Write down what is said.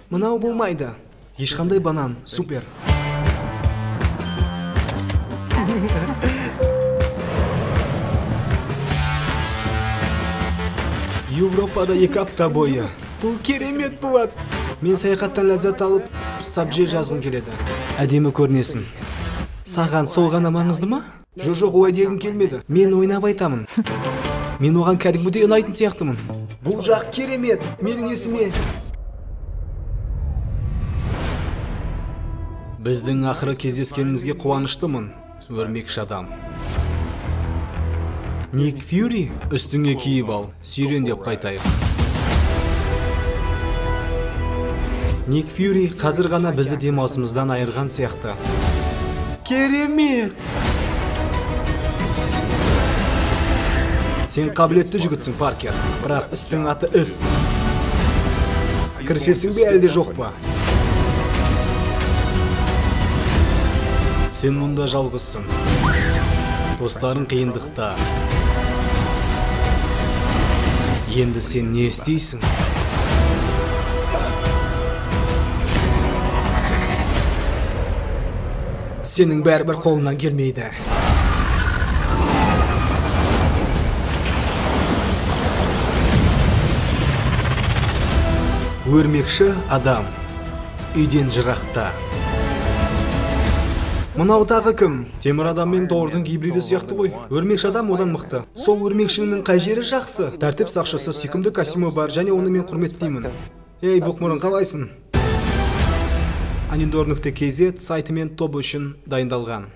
Мынау болмайды. Ешқандай банан, супер. Европада 2 апта бойы. Бұл керемет болады. Мен саяхаттан ләззат алып, сабже жазғым келеді. Әдемі көрінесің. Саған сол ғана маңызды ма? Жоқ, ой дегім келмеді. Мен ойнап айтамын. Мен оған кәдімгідей ұнайтын сияқтымын. Бұл жақ керемет, менің есіме. Біздің ақыры кездескенімізге қуаныштымын, өрмекші адам. Ник Фьюри, үстіңе киіп ал, сүйрен деп қайтайық. Ник Фьюри қазір ғана бізді демалысымыздан айырған сияқты. Керемет! Сен қабілетті жүгітсің, Паркер, бірақ істің аты іс. Кірісесің бе әлде жоқ па? Сен мұнда жалғызсың. Достарың қиындықта. Енді сен не істейсің? Сенің бәрібір қолынан келмейді. Өрмекші адам. Үйден жырақта. Мынау тағы кім? Темір адам мен Тордың гибриді сияқты ғой. Өрмекші адам одан мықты. Сол өрмекшінің қай жері жақсы? Тәртіп сақшысы, сүйкімді костюмі бар, және оны мен құрметтеймін. Ей, бұқмұрын, қалайсың? Anindor.kz сайты мен тобы үшін дайындалған.